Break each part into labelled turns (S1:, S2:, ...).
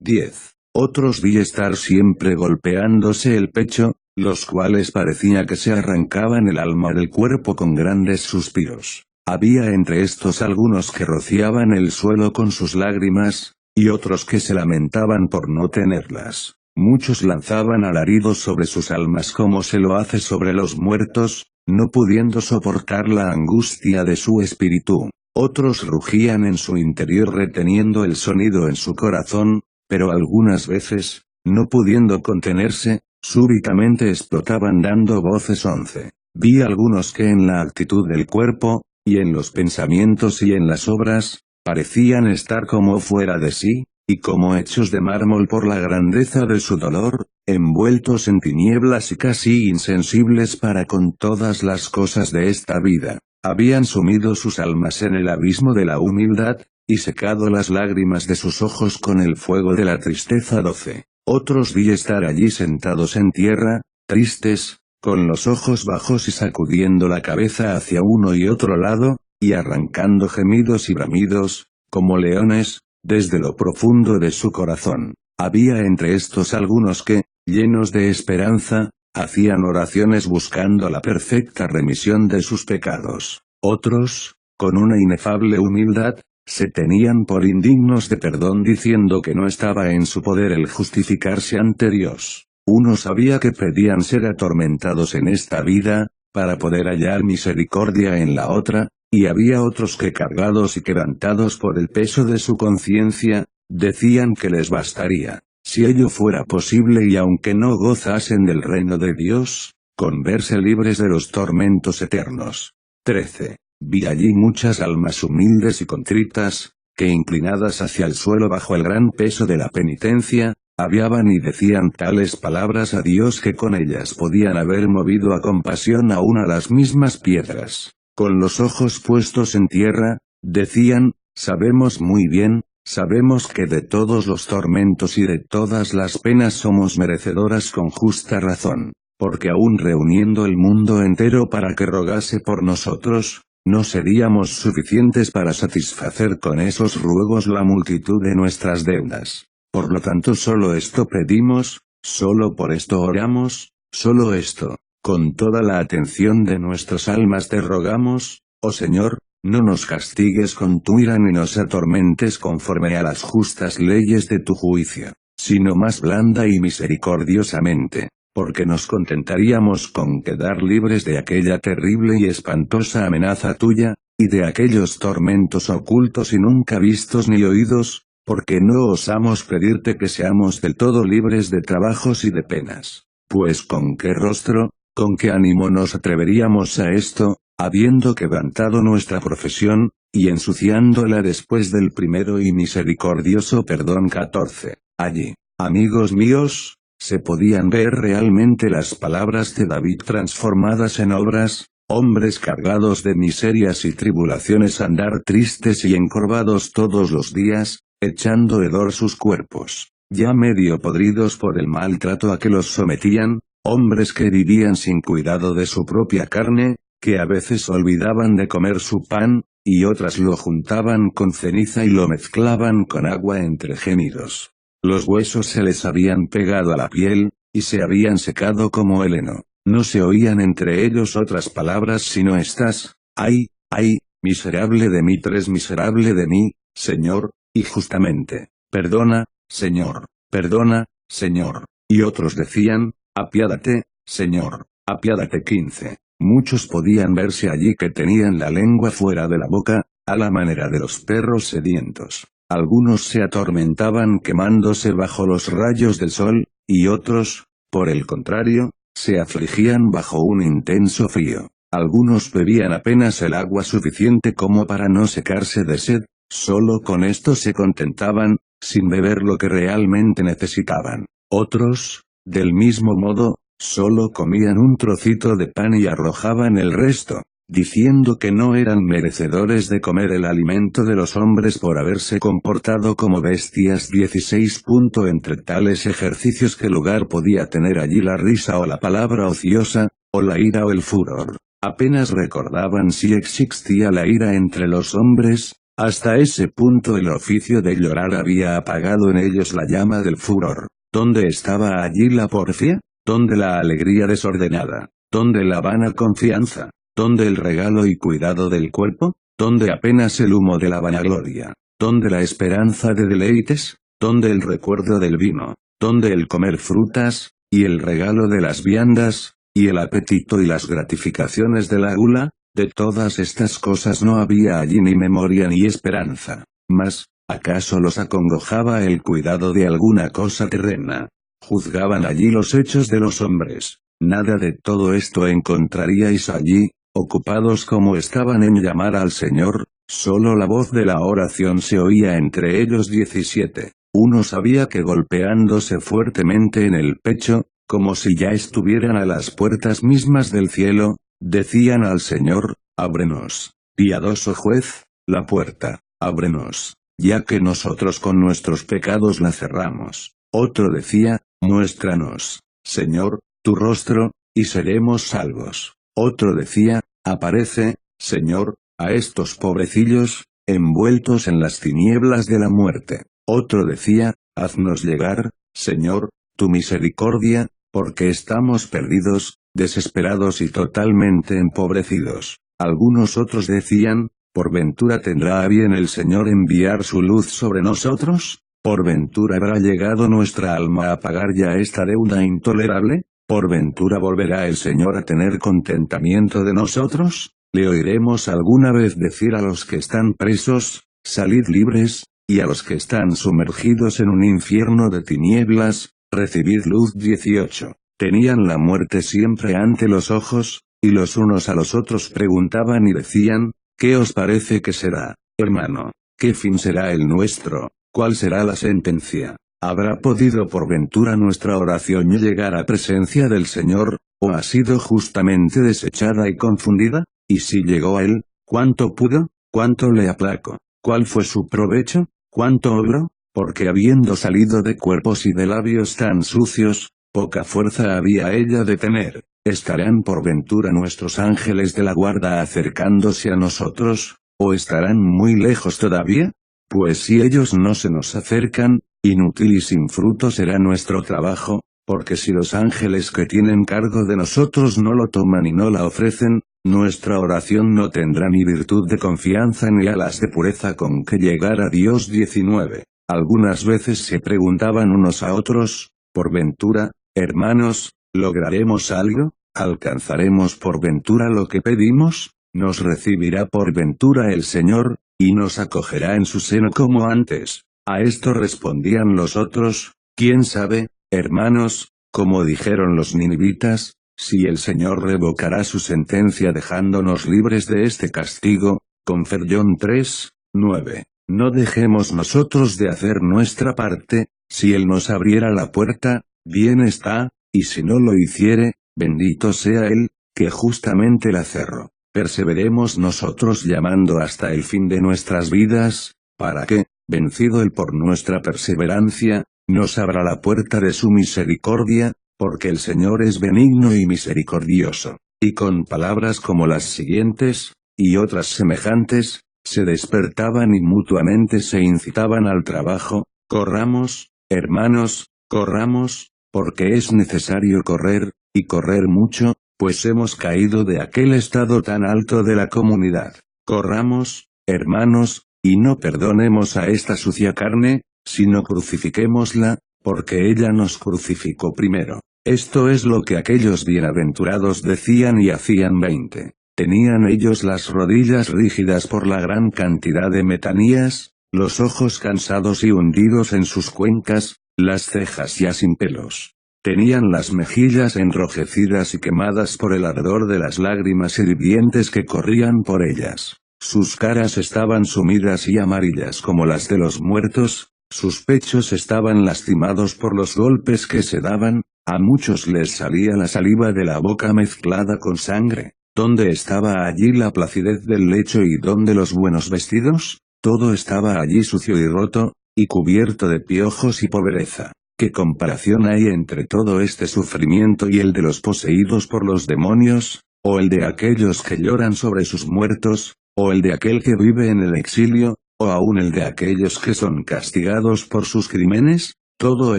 S1: 10. Otros vi estar siempre golpeándose el pecho, los cuales parecía que se arrancaban el alma del cuerpo con grandes suspiros. Había entre estos algunos que rociaban el suelo con sus lágrimas, y otros que se lamentaban por no tenerlas. Muchos lanzaban alaridos sobre sus almas como se lo hace sobre los muertos, no pudiendo soportar la angustia de su espíritu. Otros rugían en su interior reteniendo el sonido en su corazón, pero algunas veces, no pudiendo contenerse, súbitamente explotaban dando voces. 11. Vi algunos que en la actitud del cuerpo, y en los pensamientos y en las obras, parecían estar como fuera de sí, y como hechos de mármol por la grandeza de su dolor, envueltos en tinieblas y casi insensibles para con todas las cosas de esta vida. Habían sumido sus almas en el abismo de la humildad, y secado las lágrimas de sus ojos con el fuego de la tristeza. 12. Otros vi estar allí sentados en tierra, tristes, con los ojos bajos y sacudiendo la cabeza hacia uno y otro lado, y arrancando gemidos y bramidos, como leones, desde lo profundo de su corazón. Había entre estos algunos que, llenos de esperanza, hacían oraciones buscando la perfecta remisión de sus pecados. Otros, con una inefable humildad, se tenían por indignos de perdón diciendo que no estaba en su poder el justificarse ante Dios. Unos sabía que pedían ser atormentados en esta vida, para poder hallar misericordia en la otra, y había otros que cargados y quebrantados por el peso de su conciencia, decían que les bastaría, si ello fuera posible y aunque no gozasen del reino de Dios, con verse libres de los tormentos eternos. 13. Vi allí muchas almas humildes y contritas, que inclinadas hacia el suelo bajo el gran peso de la penitencia, hablaban y decían tales palabras a Dios que con ellas podían haber movido a compasión aún a las mismas piedras. Con los ojos puestos en tierra, decían, sabemos muy bien, sabemos que de todos los tormentos y de todas las penas somos merecedoras con justa razón, porque aún reuniendo el mundo entero para que rogase por nosotros, no seríamos suficientes para satisfacer con esos ruegos la multitud de nuestras deudas. Por lo tanto solo esto pedimos, solo por esto oramos, solo esto, con toda la atención de nuestras almas te rogamos, oh Señor, no nos castigues con tu ira ni nos atormentes conforme a las justas leyes de tu juicio, sino más blanda y misericordiosamente, porque nos contentaríamos con quedar libres de aquella terrible y espantosa amenaza tuya, y de aquellos tormentos ocultos y nunca vistos ni oídos, porque no osamos pedirte que seamos del todo libres de trabajos y de penas. Pues con qué rostro, con qué ánimo nos atreveríamos a esto, habiendo quebrantado nuestra profesión, y ensuciándola después del primero y misericordioso perdón. 14. Allí, amigos míos, se podían ver realmente las palabras de David transformadas en obras. Hombres cargados de miserias y tribulaciones andar tristes y encorvados todos los días, echando hedor sus cuerpos, ya medio podridos por el maltrato a que los sometían, hombres que vivían sin cuidado de su propia carne, que a veces olvidaban de comer su pan, y otras lo juntaban con ceniza y lo mezclaban con agua entre gemidos. Los huesos se les habían pegado a la piel, y se habían secado como el heno. No se oían entre ellos otras palabras sino estas, ay, ay, miserable de mí. 3. Miserable de mí, Señor, y justamente, perdona, Señor, perdona, Señor. Y otros decían, apiádate, Señor, apiádate. 15. Muchos podían verse allí que tenían la lengua fuera de la boca, a la manera de los perros sedientos. Algunos se atormentaban quemándose bajo los rayos del sol, y otros, por el contrario, se afligían bajo un intenso frío. Algunos bebían apenas el agua suficiente como para no secarse de sed, solo con esto se contentaban, sin beber lo que realmente necesitaban. Otros, del mismo modo, solo comían un trocito de pan y arrojaban el resto, diciendo que no eran merecedores de comer el alimento de los hombres por haberse comportado como bestias. 16. Entre tales ejercicios, ¿qué lugar podía tener allí la risa o la palabra ociosa, o la ira o el furor? Apenas recordaban si existía la ira entre los hombres, Hasta ese punto el oficio de llorar había apagado en ellos la llama del furor. ¿Dónde estaba allí la porfia? ¿Dónde la alegría desordenada? ¿Dónde la vana confianza? ¿Dónde el regalo y cuidado del cuerpo? ¿Dónde apenas el humo de la vanagloria? ¿Dónde la esperanza de deleites? ¿Dónde el recuerdo del vino? ¿Dónde el comer frutas, y el regalo de las viandas, y el apetito y las gratificaciones de la gula? De todas estas cosas no había allí ni memoria ni esperanza. Mas, ¿acaso los acongojaba el cuidado de alguna cosa terrena? Juzgaban allí los hechos de los hombres. Nada de todo esto encontraríais allí, ocupados como estaban en llamar al Señor. Solo la voz de la oración se oía entre ellos. 17. Uno sabía que golpeándose fuertemente en el pecho, como si ya estuvieran a las puertas mismas del cielo, decían al Señor: ábrenos, piadoso juez, la puerta, ábrenos, ya que nosotros con nuestros pecados la cerramos. Otro decía: muéstranos, Señor, tu rostro, y seremos salvos. Otro decía: aparece, Señor, a estos pobrecillos, envueltos en las tinieblas de la muerte. Otro decía: haznos llegar, Señor, tu misericordia, porque estamos perdidos, desesperados y totalmente empobrecidos. Algunos otros decían: ¿por ventura tendrá a bien el Señor enviar su luz sobre nosotros? ¿Por ventura habrá llegado nuestra alma a pagar ya esta deuda intolerable? ¿Por ventura volverá el Señor a tener contentamiento de nosotros? ¿Le oiremos alguna vez decir a los que están presos: salid libres, y a los que están sumergidos en un infierno de tinieblas, recibid luz? 18. Tenían la muerte siempre ante los ojos, y los unos a los otros preguntaban y decían: ¿qué os parece que será, hermano? ¿Qué fin será el nuestro? ¿Cuál será la sentencia? ¿Habrá podido por ventura nuestra oración llegar a presencia del Señor, o ha sido justamente desechada y confundida? Y si llegó a él, ¿cuánto pudo? ¿Cuánto le aplacó? ¿Cuál fue su provecho? ¿Cuánto obró? Porque habiendo salido de cuerpos y de labios tan sucios, poca fuerza había ella de tener. ¿Estarán por ventura nuestros ángeles de la guarda acercándose a nosotros, o estarán muy lejos todavía? Pues si ellos no se nos acercan, inútil y sin fruto será nuestro trabajo, porque si los ángeles que tienen cargo de nosotros no lo toman y no la ofrecen, nuestra oración no tendrá ni virtud de confianza ni alas de pureza con que llegar a Dios. 19. Algunas veces se preguntaban unos a otros: ¿por ventura, hermanos, lograremos algo? ¿Alcanzaremos por ventura lo que pedimos? ¿Nos recibirá por ventura el Señor, y nos acogerá en su seno como antes? A esto respondían los otros: ¿quién sabe, hermanos? Como dijeron los ninivitas, si el Señor revocará su sentencia dejándonos libres de este castigo. Conferjón 3, 9. No dejemos nosotros de hacer nuestra parte. Si Él nos abriera la puerta, bien está, y si no lo hiciere, bendito sea Él, que justamente la cerró. Perseveremos nosotros llamando hasta el fin de nuestras vidas, para que, vencido Él por nuestra perseverancia, nos abra la puerta de su misericordia, porque el Señor es benigno y misericordioso. Y con palabras como las siguientes, y otras semejantes, se despertaban y mutuamente se incitaban al trabajo: corramos, hermanos, corramos, porque es necesario correr, y correr mucho, pues hemos caído de aquel estado tan alto de la comunidad. Corramos, hermanos, y no perdonemos a esta sucia carne, sino crucifiquémosla, porque ella nos crucificó primero. Esto es lo que aquellos bienaventurados decían y hacían. 20. Tenían ellos las rodillas rígidas por la gran cantidad de metanías, los ojos cansados y hundidos en sus cuencas, las cejas ya sin pelos. Tenían las mejillas enrojecidas y quemadas por el ardor de las lágrimas hirvientes que corrían por ellas. Sus caras estaban sumidas y amarillas como las de los muertos, sus pechos estaban lastimados por los golpes que se daban, a muchos les salía la saliva de la boca mezclada con sangre. ¿Dónde estaba allí la placidez del lecho y dónde los buenos vestidos? Todo estaba allí sucio y roto, y cubierto de piojos y pobreza. ¿Qué comparación hay entre todo este sufrimiento y el de los poseídos por los demonios, o el de aquellos que lloran sobre sus muertos, o el de aquel que vive en el exilio, o aún el de aquellos que son castigados por sus crímenes? Todos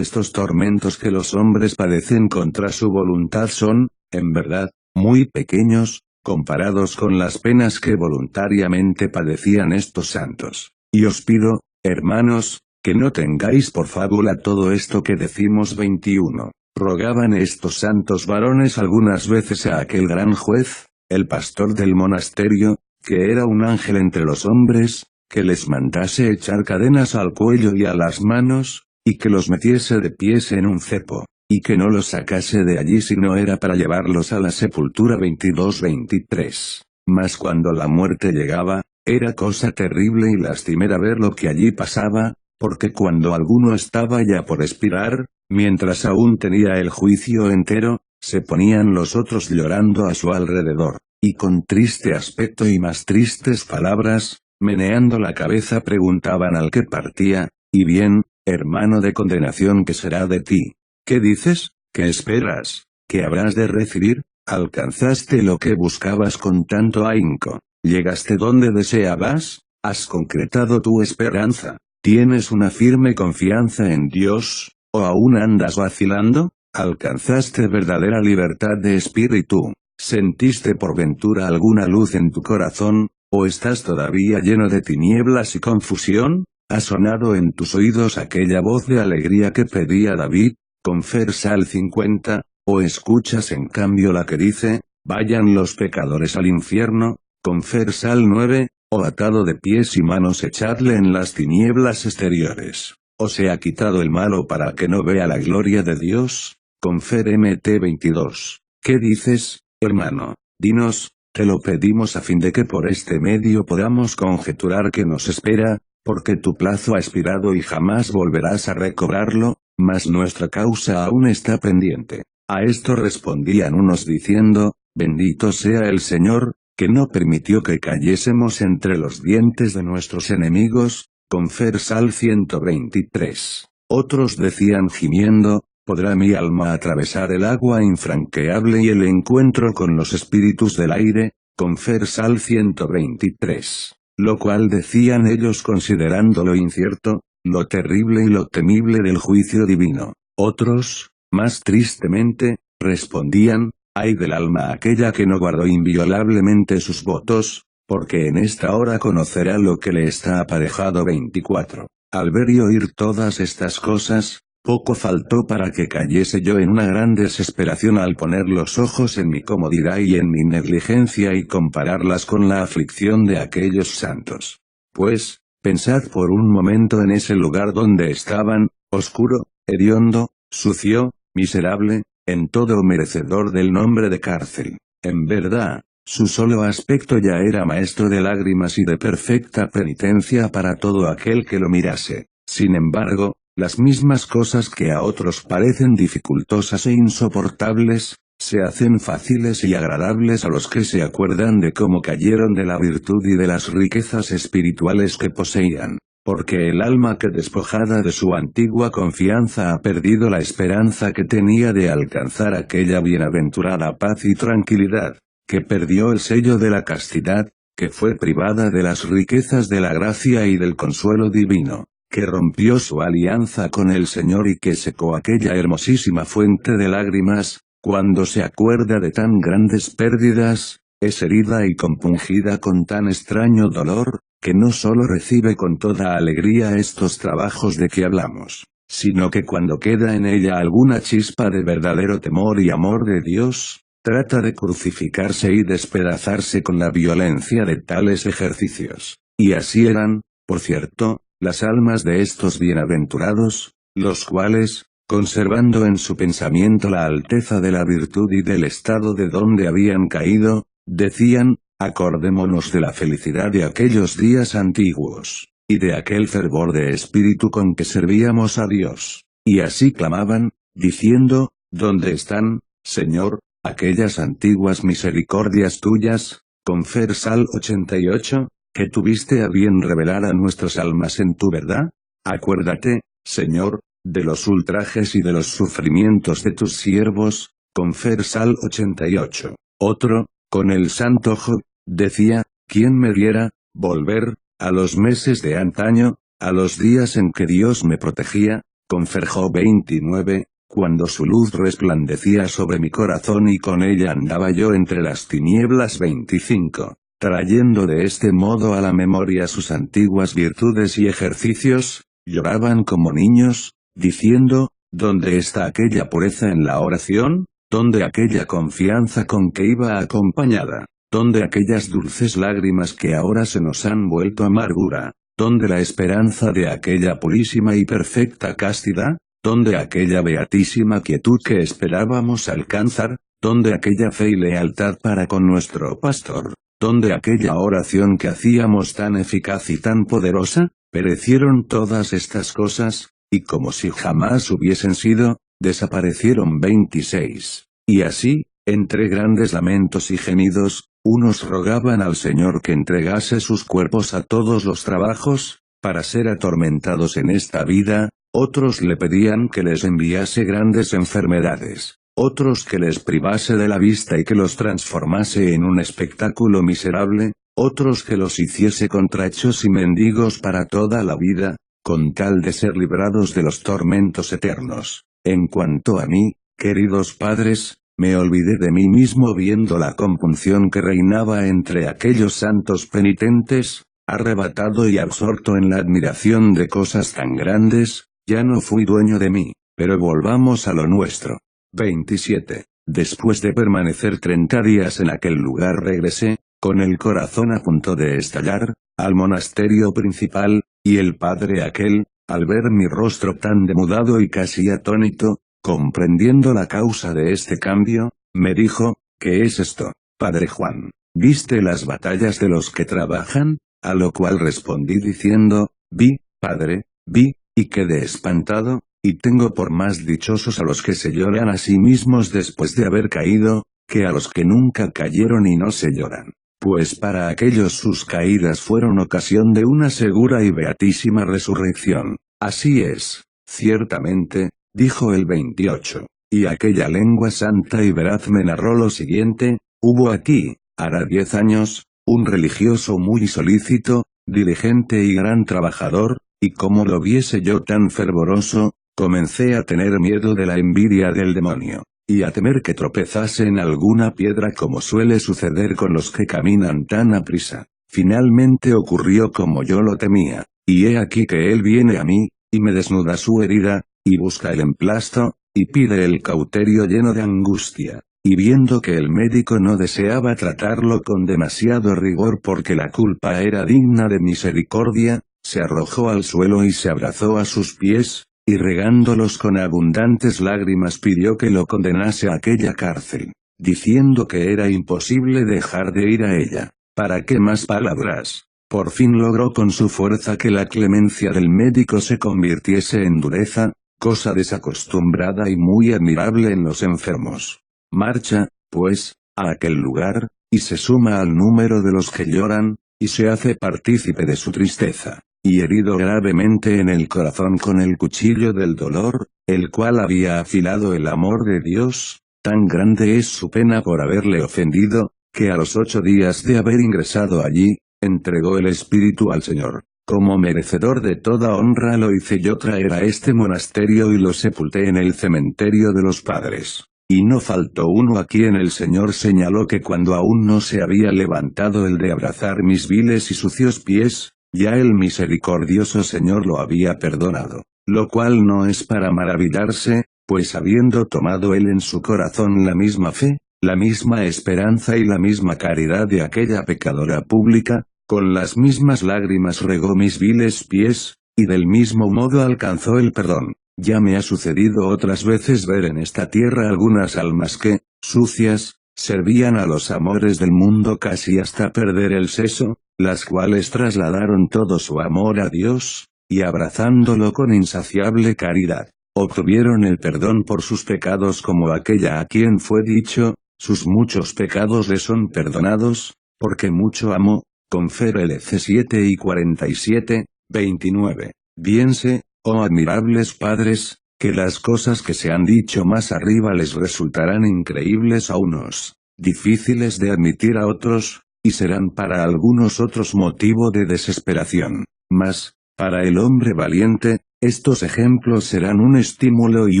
S1: estos tormentos que los hombres padecen contra su voluntad son, en verdad, muy pequeños, comparados con las penas que voluntariamente padecían estos santos. Y os pido, hermanos, que no tengáis por fábula todo esto que decimos. 21. Rogaban estos santos varones algunas veces a aquel gran juez, el pastor del monasterio, que era un ángel entre los hombres, que les mandase echar cadenas al cuello y a las manos, y que los metiese de pies en un cepo, y que no los sacase de allí si no era para llevarlos a la sepultura. 22-23. Mas cuando la muerte llegaba, era cosa terrible y lastimera ver lo que allí pasaba, porque cuando alguno estaba ya por expirar, mientras aún tenía el juicio entero, se ponían los otros llorando a su alrededor, y con triste aspecto y más tristes palabras, meneando la cabeza preguntaban al que partía: ¿y bien, hermano de condenación, qué será de ti? ¿Qué dices? ¿Qué esperas? ¿Qué habrás de recibir? ¿Alcanzaste lo que buscabas con tanto ahínco? ¿Llegaste donde deseabas? ¿Has concretado tu esperanza? ¿Tienes una firme confianza en Dios, o aún andas vacilando? ¿Alcanzaste verdadera libertad de espíritu? ¿Sentiste por ventura alguna luz en tu corazón, o estás todavía lleno de tinieblas y confusión? ¿Ha sonado en tus oídos aquella voz de alegría que pedía David, confer Sal 50, o escuchas en cambio la que dice, vayan los pecadores al infierno, confer Sal 9, o atado de pies y manos echadle en las tinieblas exteriores, o se ha quitado el malo para que no vea la gloria de Dios, confer Mt 22. ¿Qué dices, hermano? Dinos, te lo pedimos a fin de que por este medio podamos conjeturar qué nos espera, porque tu plazo ha expirado y jamás volverás a recobrarlo, mas nuestra causa aún está pendiente. A esto respondían unos diciendo, bendito sea el Señor, que no permitió que cayésemos entre los dientes de nuestros enemigos, confer Sal 123. Otros decían gimiendo, ¿podrá mi alma atravesar el agua infranqueable y el encuentro con los espíritus del aire? Confer Sal 123. Lo cual decían ellos considerando lo incierto, lo terrible y lo temible del juicio divino. Otros, más tristemente, respondían, ay del alma aquella que no guardó inviolablemente sus votos, porque en esta hora conocerá lo que le está aparejado. 24. Al ver y oír todas estas cosas, poco faltó para que cayese yo en una gran desesperación al poner los ojos en mi comodidad y en mi negligencia y compararlas con la aflicción de aquellos santos. Pues, pensad por un momento en ese lugar donde estaban, oscuro, hediondo, sucio, miserable, en todo merecedor del nombre de cárcel. En verdad, su solo aspecto ya era maestro de lágrimas y de perfecta penitencia para todo aquel que lo mirase. Sin embargo, las mismas cosas que a otros parecen dificultosas e insoportables, se hacen fáciles y agradables a los que se acuerdan de cómo cayeron de la virtud y de las riquezas espirituales que poseían. Porque el alma que despojada de su antigua confianza ha perdido la esperanza que tenía de alcanzar aquella bienaventurada paz y tranquilidad, que perdió el sello de la castidad, que fue privada de las riquezas de la gracia y del consuelo divino, que rompió su alianza con el Señor y que secó aquella hermosísima fuente de lágrimas, cuando se acuerda de tan grandes pérdidas, es herida y compungida con tan extraño dolor, que no solo recibe con toda alegría estos trabajos de que hablamos, sino que cuando queda en ella alguna chispa de verdadero temor y amor de Dios, trata de crucificarse y despedazarse con la violencia de tales ejercicios. Y así eran, por cierto, las almas de estos bienaventurados, los cuales, conservando en su pensamiento la alteza de la virtud y del estado de donde habían caído, decían, acordémonos de la felicidad de aquellos días antiguos, y de aquel fervor de espíritu con que servíamos a Dios. Y así clamaban, diciendo, ¿dónde están, Señor, aquellas antiguas misericordias tuyas? Confer Sal 88, que tuviste a bien revelar a nuestras almas en tu verdad. Acuérdate, Señor, de los ultrajes y de los sufrimientos de tus siervos. Confer Sal 88. Otro, con el santo Job, decía, ¿quién me diera, volver, a los meses de antaño, a los días en que Dios me protegía, con Ferjo 29, cuando su luz resplandecía sobre mi corazón y con ella andaba yo entre las tinieblas 25, trayendo de este modo a la memoria sus antiguas virtudes y ejercicios, lloraban como niños, diciendo, ¿dónde está aquella pureza en la oración? ¿Dónde aquella confianza con que iba acompañada? ¿Dónde aquellas dulces lágrimas que ahora se nos han vuelto amargura? ¿Dónde la esperanza de aquella purísima y perfecta castidad? ¿Dónde aquella beatísima quietud que esperábamos alcanzar? ¿Dónde aquella fe y lealtad para con nuestro pastor? ¿Dónde aquella oración que hacíamos tan eficaz y tan poderosa? Perecieron todas estas cosas, y como si jamás hubiesen sido, desaparecieron 26. Y así, entre grandes lamentos y gemidos, unos rogaban al Señor que entregase sus cuerpos a todos los trabajos, para ser atormentados en esta vida, otros le pedían que les enviase grandes enfermedades, otros que les privase de la vista y que los transformase en un espectáculo miserable, otros que los hiciese contrahechos y mendigos para toda la vida, con tal de ser librados de los tormentos eternos. En cuanto a mí, queridos padres, me olvidé de mí mismo viendo la compunción que reinaba entre aquellos santos penitentes, arrebatado y absorto en la admiración de cosas tan grandes, ya no fui dueño de mí, pero volvamos a lo nuestro. 27. Después de permanecer 30 días en aquel lugar regresé, con el corazón a punto de estallar, al monasterio principal, y el padre aquel, al ver mi rostro tan demudado y casi atónito, comprendiendo la causa de este cambio, me dijo, ¿qué es esto, padre Juan? ¿Viste las batallas de los que trabajan? A lo cual respondí diciendo, vi, padre, vi, y quedé espantado, y tengo por más dichosos a los que se lloran a sí mismos después de haber caído, que a los que nunca cayeron y no se lloran. Pues para aquellos sus caídas fueron ocasión de una segura y beatísima resurrección. Así es, ciertamente, dijo el 28, y aquella lengua santa y veraz me narró lo siguiente: hubo aquí, hará 10 años, un religioso muy solícito, diligente y gran trabajador, y como lo viese yo tan fervoroso, comencé a tener miedo de la envidia del demonio, y a temer que tropezase en alguna piedra como suele suceder con los que caminan tan aprisa. Finalmente ocurrió como yo lo temía, y he aquí que él viene a mí, y me desnuda su herida, y busca el emplasto, y pide el cauterio lleno de angustia. Y viendo que el médico no deseaba tratarlo con demasiado rigor porque la culpa era digna de misericordia, se arrojó al suelo y se abrazó a sus pies, y regándolos con abundantes lágrimas pidió que lo condenase a aquella cárcel, diciendo que era imposible dejar de ir a ella. ¿Para qué más palabras? Por fin logró con su fuerza que la clemencia del médico se convirtiese en dureza, cosa desacostumbrada y muy admirable en los enfermos. Marcha, pues, a aquel lugar, y se suma al número de los que lloran, y se hace partícipe de su tristeza, y herido gravemente en el corazón con el cuchillo del dolor, el cual había afilado el amor de Dios, tan grande es su pena por haberle ofendido, que a los 8 días de haber ingresado allí, entregó el espíritu al Señor. Como merecedor de toda honra lo hice yo traer a este monasterio y lo sepulté en el cementerio de los padres. Y no faltó uno a quien el Señor señaló que cuando aún no se había levantado el de abrazar mis viles y sucios pies, ya el misericordioso Señor lo había perdonado, lo cual no es para maravillarse, pues habiendo tomado él en su corazón la misma fe, la misma esperanza y la misma caridad de aquella pecadora pública, con las mismas lágrimas regó mis viles pies, y del mismo modo alcanzó el perdón. Ya me ha sucedido otras veces ver en esta tierra algunas almas que, sucias, servían a los amores del mundo casi hasta perder el seso, las cuales trasladaron todo su amor a Dios, y abrazándolo con insaciable caridad, obtuvieron el perdón por sus pecados como aquella a quien fue dicho, sus muchos pecados le son perdonados, porque mucho amó. Confer LC 7 y 47, 29. Bien sé, oh admirables padres, que las cosas que se han dicho más arriba les resultarán increíbles a unos, difíciles de admitir a otros, y serán para algunos otros motivo de desesperación. Mas, para el hombre valiente, estos ejemplos serán un estímulo y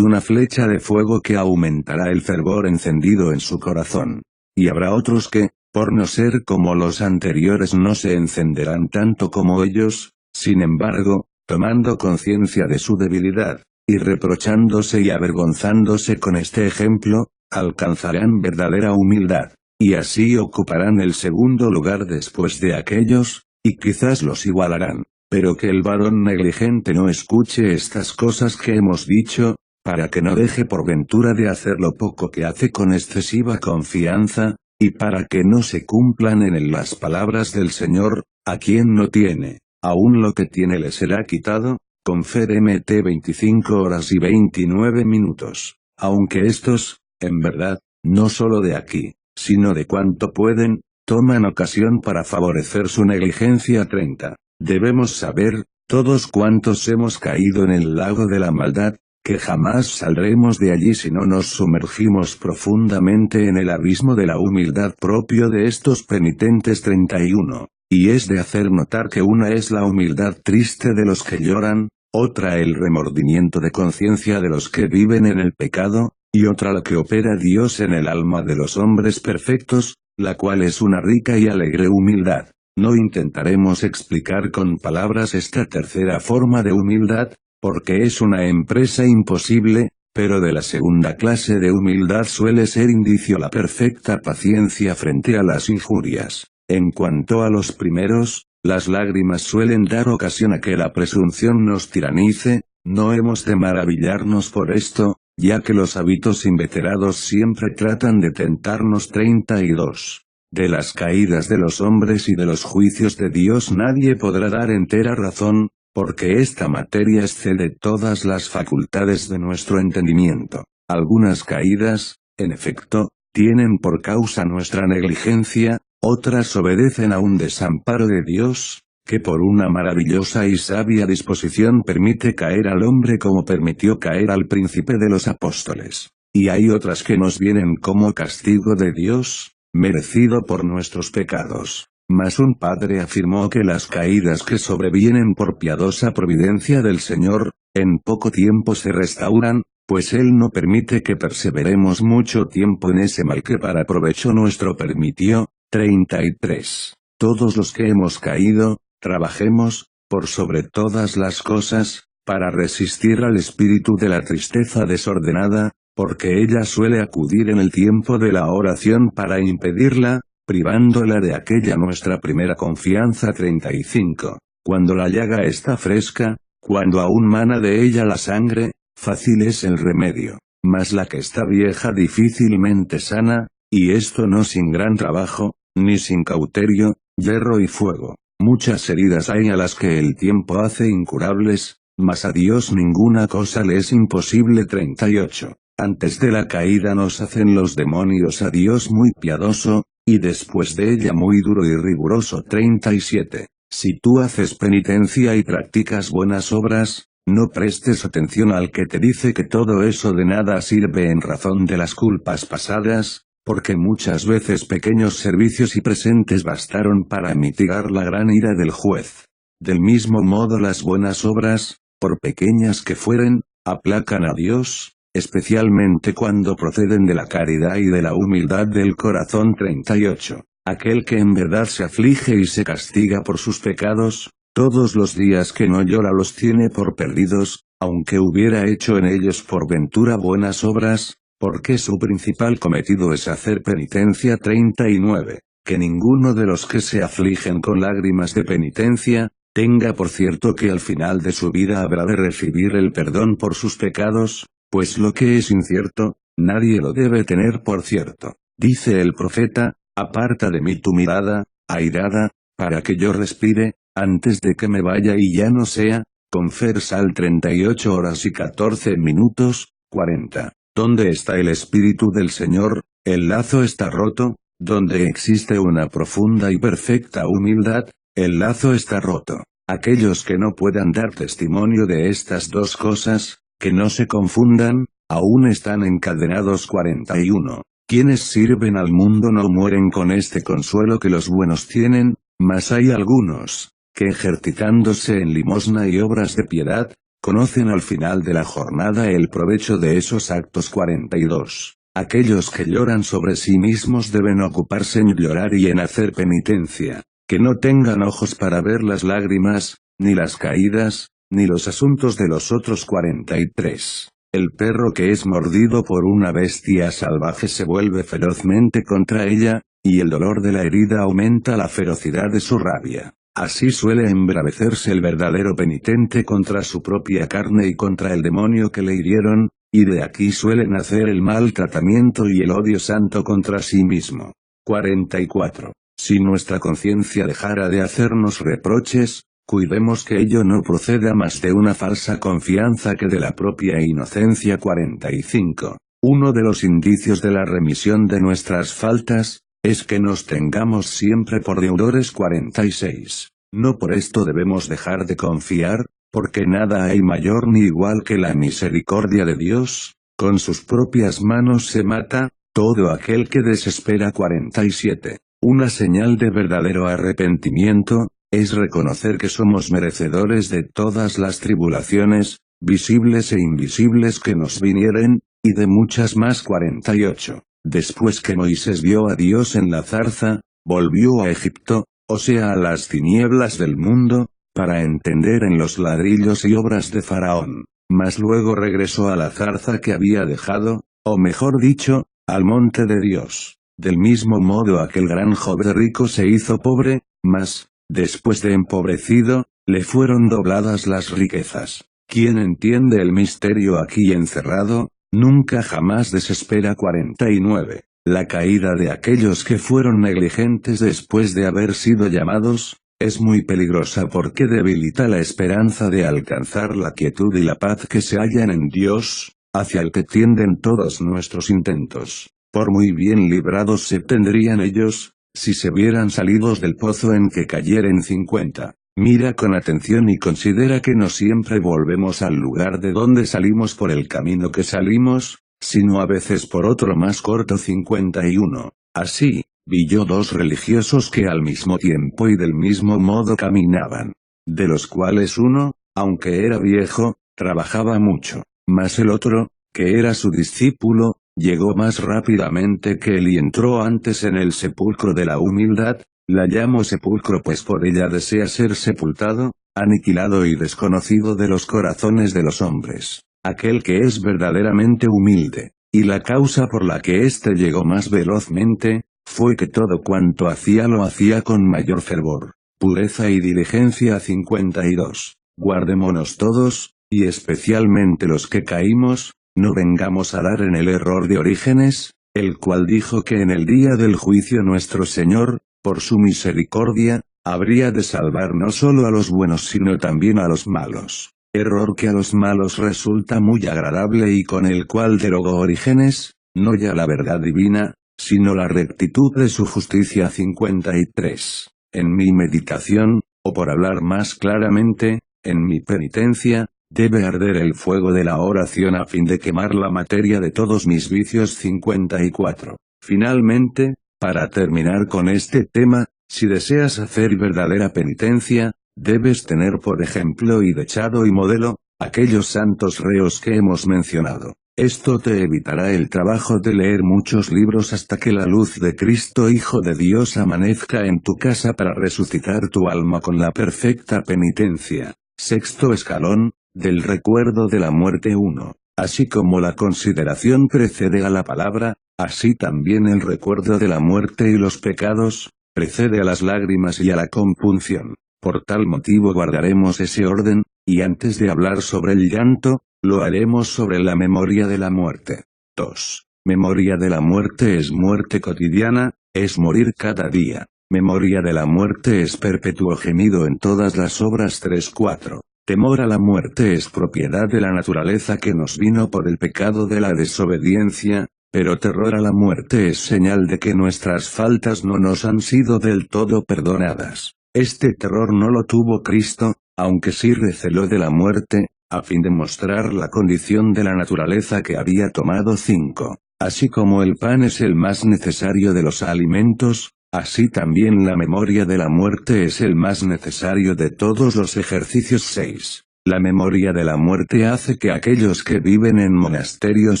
S1: una flecha de fuego que aumentará el fervor encendido en su corazón. Y habrá otros que, por no ser como los anteriores, no se encenderán tanto como ellos, sin embargo, tomando conciencia de su debilidad, y reprochándose y avergonzándose con este ejemplo, alcanzarán verdadera humildad, y así ocuparán el segundo lugar después de aquellos, y quizás los igualarán. Pero que el varón negligente no escuche estas cosas que hemos dicho, para que no deje por ventura de hacer lo poco que hace con excesiva confianza, y para que no se cumplan en él las palabras del Señor, a quien no tiene, aún lo que tiene le será quitado, con Fer Mt 25 horas y 29 minutos, aunque estos, en verdad, no solo de aquí, sino de cuanto pueden, toman ocasión para favorecer su negligencia. 30. Debemos saber, todos cuantos hemos caído en el lago de la maldad, que jamás saldremos de allí si no nos sumergimos profundamente en el abismo de la humildad propio de estos penitentes. 31. Y es de hacer notar que una es la humildad triste de los que lloran, otra el remordimiento de conciencia de los que viven en el pecado, y otra la que opera Dios en el alma de los hombres perfectos, la cual es una rica y alegre humildad. No intentaremos explicar con palabras esta tercera forma de humildad, porque es una empresa imposible, pero de la segunda clase de humildad suele ser indicio la perfecta paciencia frente a las injurias. En cuanto a los primeros, las lágrimas suelen dar ocasión a que la presunción nos tiranice. No hemos de maravillarnos por esto, ya que los hábitos inveterados siempre tratan de tentarnos. 32. De las caídas de los hombres y de los juicios de Dios nadie podrá dar entera razón, porque esta materia excede todas las facultades de nuestro entendimiento. Algunas caídas, en efecto, tienen por causa nuestra negligencia, otras obedecen a un desamparo de Dios, que por una maravillosa y sabia disposición permite caer al hombre como permitió caer al príncipe de los apóstoles. Y hay otras que nos vienen como castigo de Dios, merecido por nuestros pecados. Mas un padre afirmó que las caídas que sobrevienen por piadosa providencia del Señor, en poco tiempo se restauran, pues Él no permite que perseveremos mucho tiempo en ese mal que para provecho nuestro permitió. 33. Todos los que hemos caído, trabajemos, por sobre todas las cosas, para resistir al espíritu de la tristeza desordenada, porque ella suele acudir en el tiempo de la oración para impedirla, privándola de aquella nuestra primera confianza. 35. Cuando la llaga está fresca, cuando aún mana de ella la sangre, fácil es el remedio, mas la que está vieja difícilmente sana, y esto no sin gran trabajo, ni sin cauterio, hierro y fuego. Muchas heridas hay a las que el tiempo hace incurables, mas a Dios ninguna cosa le es imposible. 38. Antes de la caída nos hacen los demonios a Dios muy piadoso, y después de ella muy duro y riguroso. 37. Si tú haces penitencia y practicas buenas obras, no prestes atención al que te dice que todo eso de nada sirve en razón de las culpas pasadas, porque muchas veces pequeños servicios y presentes bastaron para mitigar la gran ira del juez. Del mismo modo las buenas obras, por pequeñas que fueren, aplacan a Dios, especialmente cuando proceden de la caridad y de la humildad del corazón. 38. Aquel que en verdad se aflige y se castiga por sus pecados, todos los días que no llora los tiene por perdidos, aunque hubiera hecho en ellos por ventura buenas obras, porque su principal cometido es hacer penitencia. 39. Que ninguno de los que se afligen con lágrimas de penitencia, tenga por cierto que al final de su vida habrá de recibir el perdón por sus pecados, pues lo que es incierto, nadie lo debe tener por cierto. Dice el profeta, aparta de mí tu mirada, airada, para que yo respire, antes de que me vaya y ya no sea. Confer Sal 38 horas y 14 minutos, 40. Donde está el Espíritu del Señor, el lazo está roto. Donde existe una profunda y perfecta humildad, el lazo está roto. Aquellos que no puedan dar testimonio de estas dos cosas, que no se confundan, aún están encadenados. 41. Quienes sirven al mundo no mueren con este consuelo que los buenos tienen, mas hay algunos, que ejercitándose en limosna y obras de piedad, conocen al final de la jornada el provecho de esos actos. 42. Aquellos que lloran sobre sí mismos deben ocuparse en llorar y en hacer penitencia, que no tengan ojos para ver las lágrimas, ni las caídas, ni los asuntos de los otros. 43. El perro que es mordido por una bestia salvaje se vuelve ferozmente contra ella, y el dolor de la herida aumenta la ferocidad de su rabia. Así suele embravecerse el verdadero penitente contra su propia carne y contra el demonio que le hirieron, y de aquí suele nacer el mal tratamiento y el odio santo contra sí mismo. 44. Si nuestra conciencia dejara de hacernos reproches, cuidemos que ello no proceda más de una falsa confianza que de la propia inocencia. 45. Uno de los indicios de la remisión de nuestras faltas, es que nos tengamos siempre por deudores. 46. No por esto debemos dejar de confiar, porque nada hay mayor ni igual que la misericordia de Dios, con sus propias manos se mata, todo aquel que desespera. 47. Una señal de verdadero arrepentimiento, es reconocer que somos merecedores de todas las tribulaciones, visibles e invisibles que nos vinieren, y de muchas más. 48. Después que Moisés vio a Dios en la zarza, volvió a Egipto, o sea a las tinieblas del mundo, para entender en los ladrillos y obras de Faraón, mas luego regresó a la zarza que había dejado, o mejor dicho, al monte de Dios. Del mismo modo aquel gran joven rico se hizo pobre, mas, después de empobrecido, le fueron dobladas las riquezas. ¿Quién entiende el misterio aquí encerrado? Nunca jamás desespera. 49. La caída de aquellos que fueron negligentes después de haber sido llamados, es muy peligrosa porque debilita la esperanza de alcanzar la quietud y la paz que se hallan en Dios, hacia el que tienden todos nuestros intentos. Por muy bien librados se tendrían ellos, si se vieran salidos del pozo en que cayeren. 50. Mira con atención y considera que no siempre volvemos al lugar de donde salimos por el camino que salimos, sino a veces por otro más corto. 51. Así, vi yo dos religiosos que al mismo tiempo y del mismo modo caminaban, de los cuales uno, aunque era viejo, trabajaba mucho, mas el otro, que era su discípulo, llegó más rápidamente que él y entró antes en el sepulcro de la humildad. La llamo sepulcro pues por ella desea ser sepultado, aniquilado y desconocido de los corazones de los hombres, aquel que es verdaderamente humilde, y la causa por la que éste llegó más velozmente, fue que todo cuanto hacía lo hacía con mayor fervor, pureza y diligencia. 52. Guardémonos todos, y especialmente los que caímos, no vengamos a dar en el error de Orígenes, el cual dijo que en el día del juicio nuestro Señor, por su misericordia, habría de salvar no solo a los buenos sino también a los malos, error que a los malos resulta muy agradable y con el cual derogó Orígenes, no ya la verdad divina, sino la rectitud de su justicia. 53. En mi meditación, o por hablar más claramente, en mi penitencia, debe arder el fuego de la oración a fin de quemar la materia de todos mis vicios. 54. Finalmente, para terminar con este tema, si deseas hacer verdadera penitencia, debes tener por ejemplo y dechado y modelo, aquellos santos reos que hemos mencionado. Esto te evitará el trabajo de leer muchos libros hasta que la luz de Cristo Hijo de Dios amanezca en tu casa para resucitar tu alma con la perfecta penitencia. Sexto escalón, del recuerdo de la muerte. 1. Así como la consideración precede a la palabra, así también el recuerdo de la muerte y los pecados, precede a las lágrimas y a la compunción. Por tal motivo guardaremos ese orden, y antes de hablar sobre el llanto, lo haremos sobre la memoria de la muerte. 2. Memoria de la muerte es muerte cotidiana, es morir cada día. Memoria de la muerte es perpetuo gemido en todas las obras. 3. 4. Temor a la muerte es propiedad de la naturaleza que nos vino por el pecado de la desobediencia, pero terror a la muerte es señal de que nuestras faltas no nos han sido del todo perdonadas. Este terror no lo tuvo Cristo, aunque sí receló de la muerte, a fin de mostrar la condición de la naturaleza que había tomado. 5. Así como el pan es el más necesario de los alimentos, así también la memoria de la muerte es el más necesario de todos los ejercicios. 6. La memoria de la muerte hace que aquellos que viven en monasterios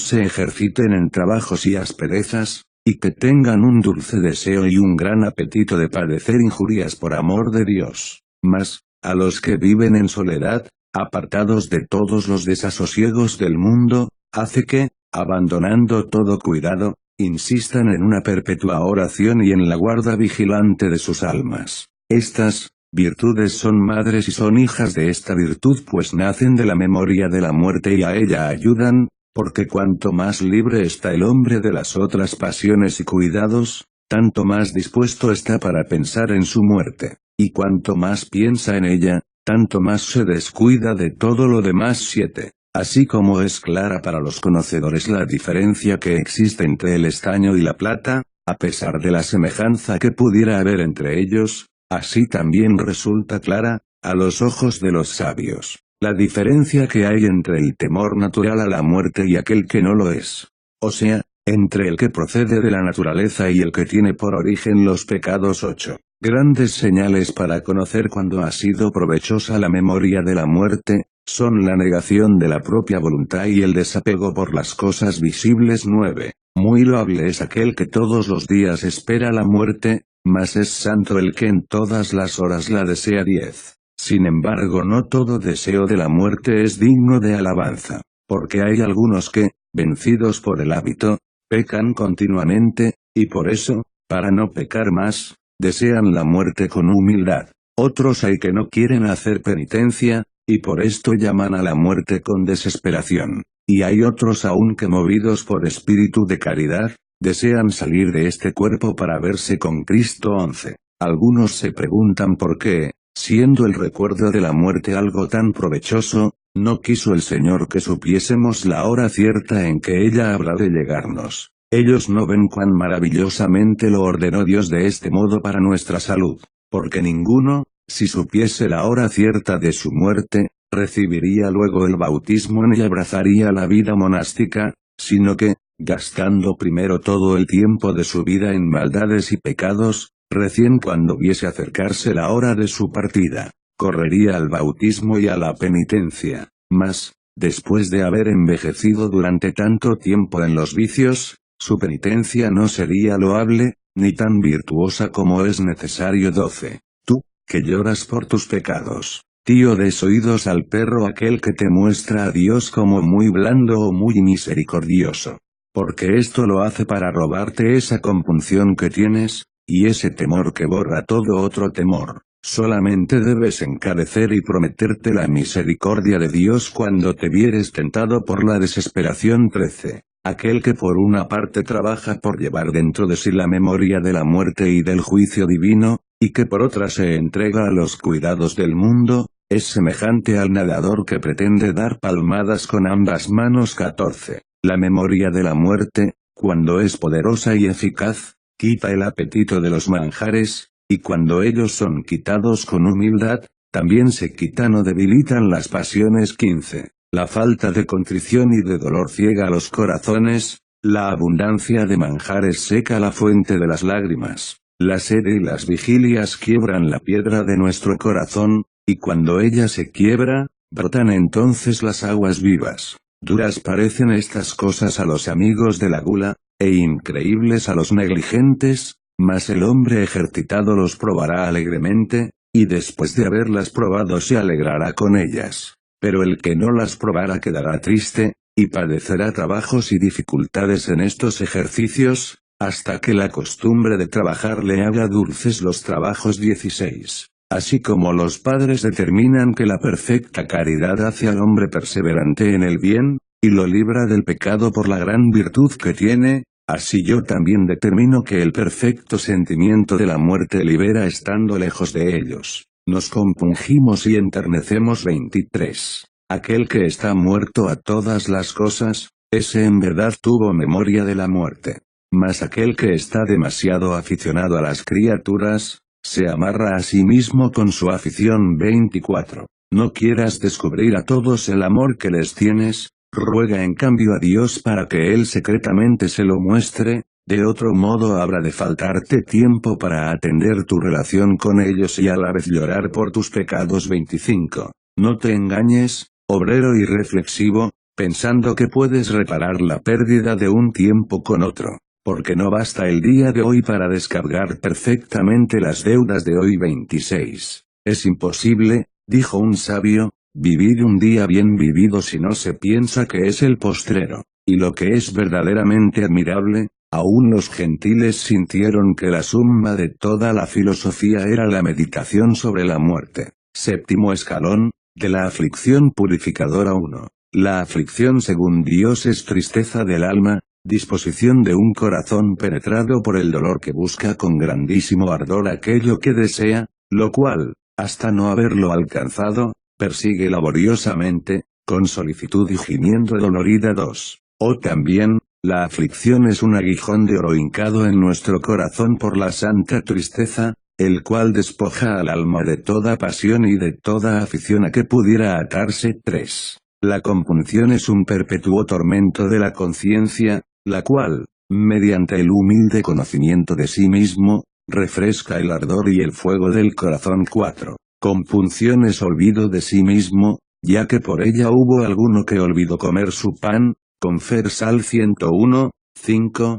S1: se ejerciten en trabajos y asperezas, y que tengan un dulce deseo y un gran apetito de padecer injurias por amor de Dios. Mas, a los que viven en soledad, apartados de todos los desasosiegos del mundo, hace que, abandonando todo cuidado, insistan en una perpetua oración y en la guarda vigilante de sus almas. Estas virtudes son madres y son hijas de esta virtud, pues nacen de la memoria de la muerte y a ella ayudan, porque cuanto más libre está el hombre de las otras pasiones y cuidados, tanto más dispuesto está para pensar en su muerte, y cuanto más piensa en ella, tanto más se descuida de todo lo demás. 7. Así como es clara para los conocedores la diferencia que existe entre el estaño y la plata, a pesar de la semejanza que pudiera haber entre ellos, así también resulta clara, a los ojos de los sabios, la diferencia que hay entre el temor natural a la muerte y aquel que no lo es. O sea, entre el que procede de la naturaleza y el que tiene por origen los pecados. 8. Grandes señales para conocer cuándo ha sido provechosa la memoria de la muerte, son la negación de la propia voluntad y el desapego por las cosas visibles. 9. Muy loable es aquel que todos los días espera la muerte, mas es santo el que en todas las horas la desea. 10. Sin embargo, no todo deseo de la muerte es digno de alabanza, porque hay algunos que, vencidos por el hábito, pecan continuamente, y por eso, para no pecar más, desean la muerte con humildad. Otros hay que no quieren hacer penitencia, y por esto llaman a la muerte con desesperación. Y hay otros aún que, movidos por espíritu de caridad, desean salir de este cuerpo para verse con Cristo. 11. Algunos se preguntan por qué, siendo el recuerdo de la muerte algo tan provechoso, no quiso el Señor que supiésemos la hora cierta en que ella habrá de llegarnos. Ellos no ven cuán maravillosamente lo ordenó Dios de este modo para nuestra salud, porque ninguno, si supiese la hora cierta de su muerte, recibiría luego el bautismo ni abrazaría la vida monástica, sino que, gastando primero todo el tiempo de su vida en maldades y pecados, recién cuando viese acercarse la hora de su partida, correría al bautismo y a la penitencia. Mas, después de haber envejecido durante tanto tiempo en los vicios, su penitencia no sería loable, ni tan virtuosa como es necesario. 12. Tú, que lloras por tus pecados, tío, des oídos al perro aquel que te muestra a Dios como muy blando o muy misericordioso. Porque esto lo hace para robarte esa compunción que tienes, y ese temor que borra todo otro temor. Solamente debes encarecer y prometerte la misericordia de Dios cuando te vieres tentado por la desesperación. 13. Aquel que por una parte trabaja por llevar dentro de sí la memoria de la muerte y del juicio divino, y que por otra se entrega a los cuidados del mundo, es semejante al nadador que pretende dar palmadas con ambas manos. 14. La memoria de la muerte, cuando es poderosa y eficaz, quita el apetito de los manjares, y cuando ellos son quitados con humildad, también se quitan o debilitan las pasiones. 15. La falta de contrición y de dolor ciega los corazones, la abundancia de manjares seca la fuente de las lágrimas, la sed y las vigilias quiebran la piedra de nuestro corazón, y cuando ella se quiebra, brotan entonces las aguas vivas. Duras parecen estas cosas a los amigos de la gula, e increíbles a los negligentes, mas el hombre ejercitado los probará alegremente, y después de haberlas probado se alegrará con ellas. Pero el que no las probara quedará triste, y padecerá trabajos y dificultades en estos ejercicios, hasta que la costumbre de trabajar le haga dulces los trabajos. 16. Así como los padres determinan que la perfecta caridad hace al hombre perseverante en el bien, y lo libra del pecado por la gran virtud que tiene, así yo también determino que el perfecto sentimiento de la muerte libera estando lejos de ellos. Nos compungimos y enternecemos. 23. Aquel que está muerto a todas las cosas, ese en verdad tuvo memoria de la muerte. Mas aquel que está demasiado aficionado a las criaturas, se amarra a sí mismo con su afición. 24. No quieras descubrir a todos el amor que les tienes, Ruega en cambio a Dios para que Él secretamente se lo muestre, de otro modo habrá de faltarte tiempo para atender tu relación con ellos y a la vez llorar por tus pecados. 25. No te engañes, obrero irreflexivo, pensando que puedes reparar la pérdida de un tiempo con otro, porque no basta el día de hoy para descargar perfectamente las deudas de hoy. 26. Es imposible, dijo un sabio, vivir un día bien vivido si no se piensa que es el postrero. Y lo que es verdaderamente admirable, aún los gentiles sintieron que la suma de toda la filosofía era la meditación sobre la muerte. Séptimo escalón, de la aflicción purificadora. 1. La aflicción según Dios es tristeza del alma, disposición de un corazón penetrado por el dolor que busca con grandísimo ardor aquello que desea, lo cual, hasta no haberlo alcanzado, persigue laboriosamente, con solicitud y gimiendo dolorida. 2. O también, la aflicción es un aguijón de oro hincado en nuestro corazón por la santa tristeza, el cual despoja al alma de toda pasión y de toda afición a que pudiera atarse. 3. La compunción es un perpetuo tormento de la conciencia, la cual, mediante el humilde conocimiento de sí mismo, refresca el ardor y el fuego del corazón. 4. Compunción es olvido de sí mismo, ya que por ella hubo alguno que olvidó comer su pan. Confer-Sal 101, 5.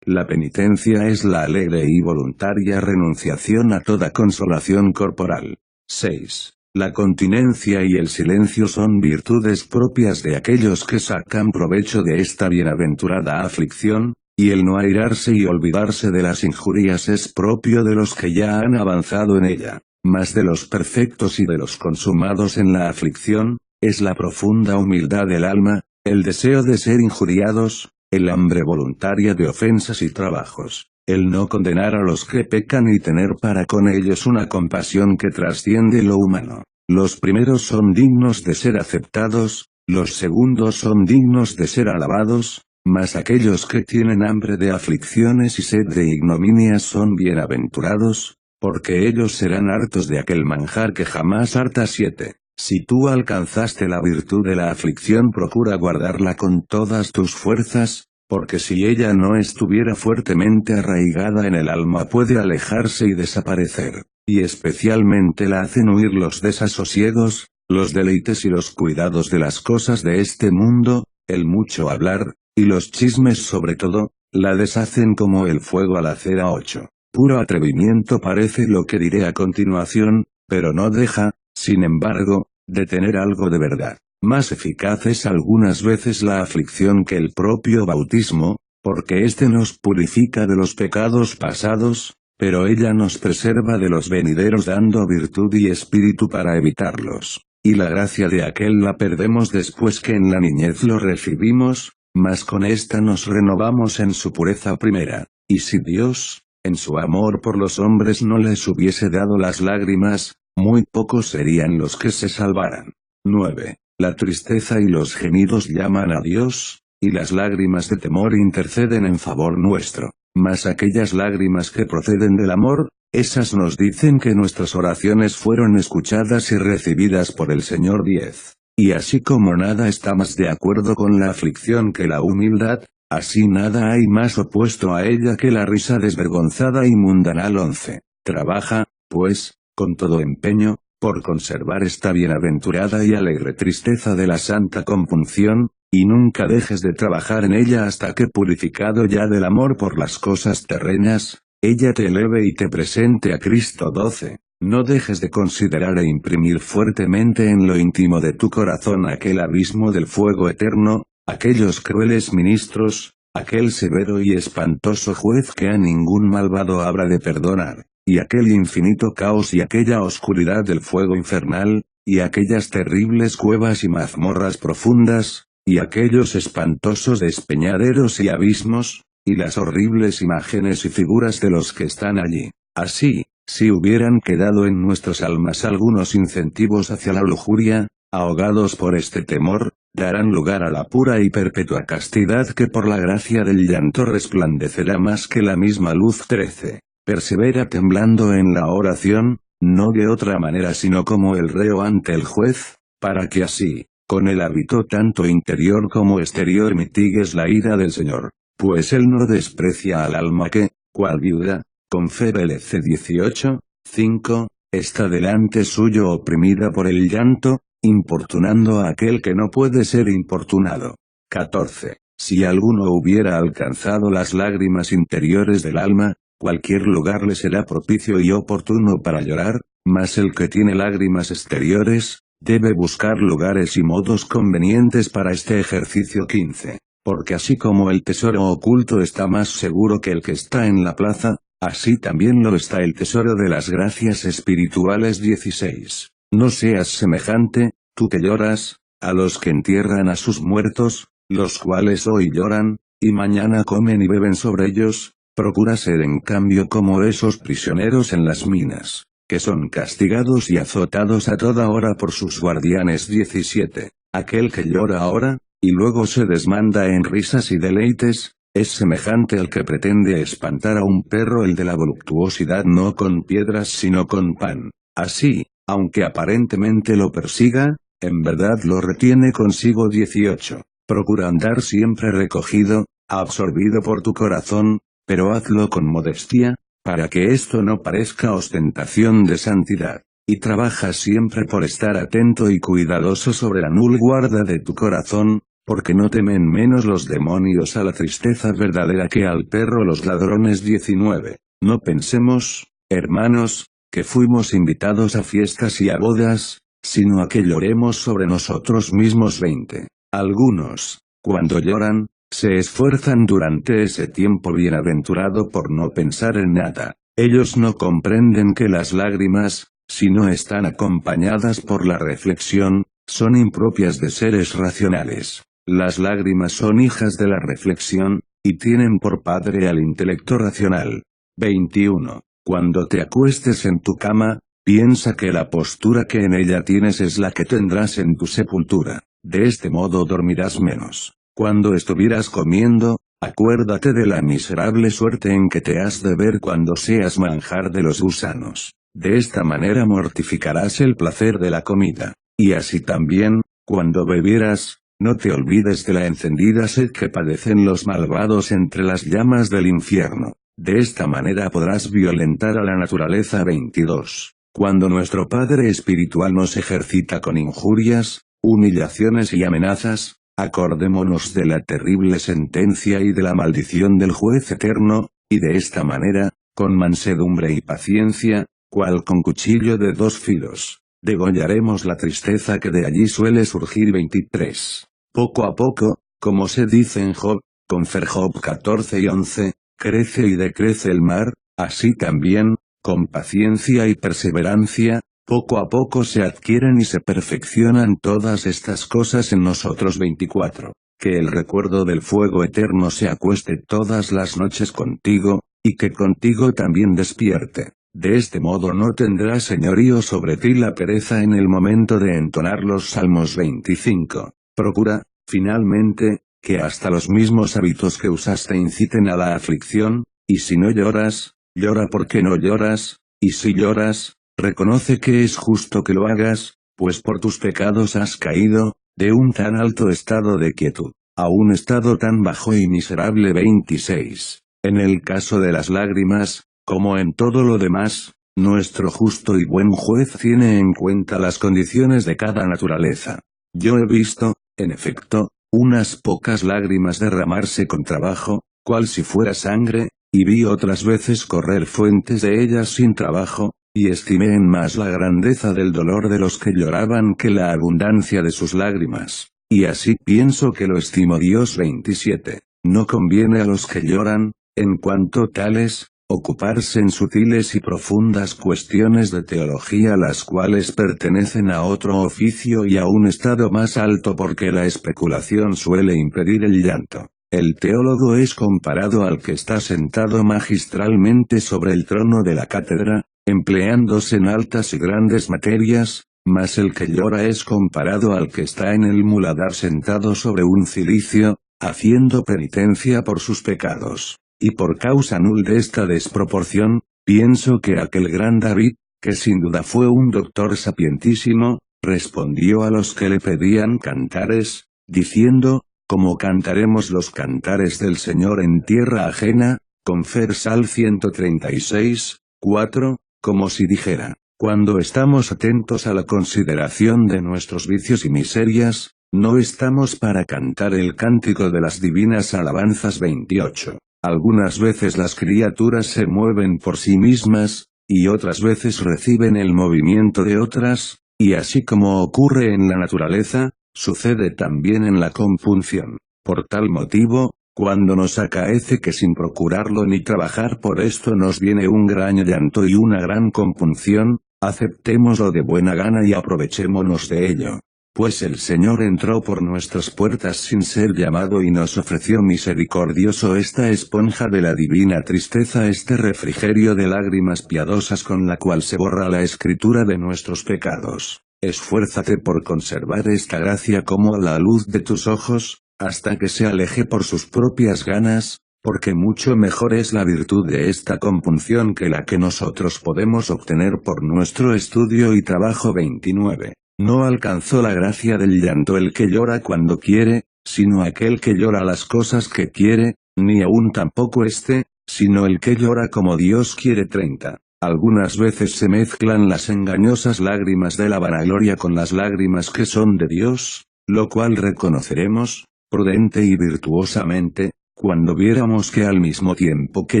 S1: La penitencia es la alegre y voluntaria renunciación a toda consolación corporal. 6. La continencia y el silencio son virtudes propias de aquellos que sacan provecho de esta bienaventurada aflicción, y el no airarse y olvidarse de las injurias es propio de los que ya han avanzado en ella. Mas de los perfectos y de los consumados en la aflicción, es la profunda humildad del alma, el deseo de ser injuriados, el hambre voluntaria de ofensas y trabajos, el no condenar a los que pecan y tener para con ellos una compasión que trasciende lo humano. Los primeros son dignos de ser aceptados, los segundos son dignos de ser alabados, mas aquellos que tienen hambre de aflicciones y sed de ignominias son bienaventurados, porque ellos serán hartos de aquel manjar que jamás harta. 7. Si tú alcanzaste la virtud de la aflicción, procura guardarla con todas tus fuerzas, porque si ella no estuviera fuertemente arraigada en el alma puede alejarse y desaparecer, y especialmente la hacen huir los desasosiegos, los deleites y los cuidados de las cosas de este mundo, el mucho hablar, y los chismes sobre todo, la deshacen como el fuego a la cera. 8. Puro atrevimiento parece lo que diré a continuación, pero no deja, sin embargo, de tener algo de verdad. Más eficaz es algunas veces la aflicción que el propio bautismo, porque éste nos purifica de los pecados pasados, pero ella nos preserva de los venideros dando virtud y espíritu para evitarlos. Y la gracia de aquel la perdemos después que en la niñez lo recibimos, mas con esta nos renovamos en su pureza primera. Y si Dios, en su amor por los hombres no les hubiese dado las lágrimas, muy pocos serían los que se salvaran. 9. La tristeza y los gemidos llaman a Dios, y las lágrimas de temor interceden en favor nuestro. Mas aquellas lágrimas que proceden del amor, esas nos dicen que nuestras oraciones fueron escuchadas y recibidas por el Señor. 10. Y así como nada está más de acuerdo con la aflicción que la humildad, así nada hay más opuesto a ella que la risa desvergonzada y mundanal. 11. Trabaja, pues, con todo empeño, por conservar esta bienaventurada y alegre tristeza de la santa compunción, y nunca dejes de trabajar en ella hasta que purificado ya del amor por las cosas terrenas, ella te eleve y te presente a Cristo. 12. No dejes de considerar e imprimir fuertemente en lo íntimo de tu corazón aquel abismo del fuego eterno, aquellos crueles ministros, aquel severo y espantoso juez que a ningún malvado habrá de perdonar, y aquel infinito caos y aquella oscuridad del fuego infernal, y aquellas terribles cuevas y mazmorras profundas, y aquellos espantosos despeñaderos y abismos, y las horribles imágenes y figuras de los que están allí. Así, si hubieran quedado en nuestras almas algunos incentivos hacia la lujuria, ahogados por este temor, darán lugar a la pura y perpetua castidad que por la gracia del llanto resplandecerá más que la misma luz. 13. Persevera temblando en la oración, no de otra manera sino como el reo ante el juez, para que así, con el hábito tanto interior como exterior mitigues la ira del Señor, pues Él no desprecia al alma que, cual viuda, con fe LC 18, 5, está delante suyo oprimida por el llanto, importunando a aquel que no puede ser importunado. 14. Si alguno hubiera alcanzado las lágrimas interiores del alma, cualquier lugar le será propicio y oportuno para llorar, mas el que tiene lágrimas exteriores, debe buscar lugares y modos convenientes para este ejercicio. 15. Porque así como el tesoro oculto está más seguro que el que está en la plaza, así también lo está el tesoro de las gracias espirituales. 16. No seas semejante, tú que lloras, a los que entierran a sus muertos, los cuales hoy lloran, y mañana comen y beben sobre ellos. Procura ser en cambio como esos prisioneros en las minas, que son castigados y azotados a toda hora por sus guardianes. 17. Aquel que llora ahora, y luego se desmanda en risas y deleites, es semejante al que pretende espantar a un perro el de la voluptuosidad no con piedras sino con pan. Así, aunque aparentemente lo persiga, en verdad lo retiene consigo. 18. Procura andar siempre recogido, absorbido por tu corazón, pero hazlo con modestia, para que esto no parezca ostentación de santidad, y trabaja siempre por estar atento y cuidadoso sobre la nul guarda de tu corazón, porque no temen menos los demonios a la tristeza verdadera que al perro los ladrones. 19. No pensemos, hermanos, que fuimos invitados a fiestas y a bodas, sino a que lloremos sobre nosotros mismos. 20. Algunos, cuando lloran, se esfuerzan durante ese tiempo bienaventurado por no pensar en nada. Ellos no comprenden que las lágrimas, si no están acompañadas por la reflexión, son impropias de seres racionales. Las lágrimas son hijas de la reflexión, y tienen por padre al intelecto racional. 21. Cuando te acuestes en tu cama, piensa que la postura que en ella tienes es la que tendrás en tu sepultura. De este modo dormirás menos. Cuando estuvieras comiendo, acuérdate de la miserable suerte en que te has de ver cuando seas manjar de los gusanos. De esta manera mortificarás el placer de la comida. Y así también, cuando bebieras, no te olvides de la encendida sed que padecen los malvados entre las llamas del infierno. De esta manera podrás violentar a la naturaleza. 22. Cuando nuestro Padre Espiritual nos ejercita con injurias, humillaciones y amenazas, acordémonos de la terrible sentencia y de la maldición del juez eterno, y de esta manera, con mansedumbre y paciencia, cual con cuchillo de dos filos, degollaremos la tristeza que de allí suele surgir. 23. Poco a poco, como se dice en Job, confer Job 14 y 11, crece y decrece el mar, así también, con paciencia y perseverancia, poco a poco se adquieren y se perfeccionan todas estas cosas en nosotros. 24. Que el recuerdo del fuego eterno se acueste todas las noches contigo, y que contigo también despierte. De este modo no tendrá señorío sobre ti la pereza en el momento de entonar los salmos. 25. Procura, finalmente, que hasta los mismos hábitos que usaste inciten a la aflicción, y si no lloras, llora porque no lloras, y si lloras, reconoce que es justo que lo hagas, pues por tus pecados has caído, de un tan alto estado de quietud, a un estado tan bajo y miserable. 26. En el caso de las lágrimas, como en todo lo demás, nuestro justo y buen juez tiene en cuenta las condiciones de cada naturaleza. Yo he visto, en efecto, unas pocas lágrimas derramarse con trabajo, cual si fuera sangre, y vi otras veces correr fuentes de ellas sin trabajo, y estimé en más la grandeza del dolor de los que lloraban que la abundancia de sus lágrimas, y así pienso que lo estimo Dios. 27. No conviene a los que lloran, en cuanto tales, ocuparse en sutiles y profundas cuestiones de teología las cuales pertenecen a otro oficio y a un estado más alto porque la especulación suele impedir el llanto. El teólogo es comparado al que está sentado magistralmente sobre el trono de la cátedra, empleándose en altas y grandes materias, mas el que llora es comparado al que está en el muladar sentado sobre un cilicio, haciendo penitencia por sus pecados. Y por causa nul de esta desproporción, pienso que aquel gran David, que sin duda fue un doctor sapientísimo, respondió a los que le pedían cantares, diciendo, ¿cómo cantaremos los cantares del Señor en tierra ajena? Confer Sal 136, 4, como si dijera, cuando estamos atentos a la consideración de nuestros vicios y miserias, no estamos para cantar el cántico de las divinas alabanzas 28. Algunas veces las criaturas se mueven por sí mismas, y otras veces reciben el movimiento de otras, y así como ocurre en la naturaleza, sucede también en la compunción. Por tal motivo, cuando nos acaece que sin procurarlo ni trabajar por esto nos viene un gran llanto y una gran compunción, aceptémoslo de buena gana y aprovechémonos de ello. Pues el Señor entró por nuestras puertas sin ser llamado y nos ofreció misericordioso esta esponja de la divina tristeza, este refrigerio de lágrimas piadosas con la cual se borra la escritura de nuestros pecados. Esfuérzate por conservar esta gracia como a la luz de tus ojos, hasta que se aleje por sus propias ganas, porque mucho mejor es la virtud de esta compunción que la que nosotros podemos obtener por nuestro estudio y trabajo. 29. No alcanzó la gracia del llanto el que llora cuando quiere, sino aquel que llora las cosas que quiere, ni aún tampoco este, sino el que llora como Dios quiere. 30. Algunas veces se mezclan las engañosas lágrimas de la vanagloria con las lágrimas que son de Dios, lo cual reconoceremos, prudente y virtuosamente, cuando viéramos que al mismo tiempo que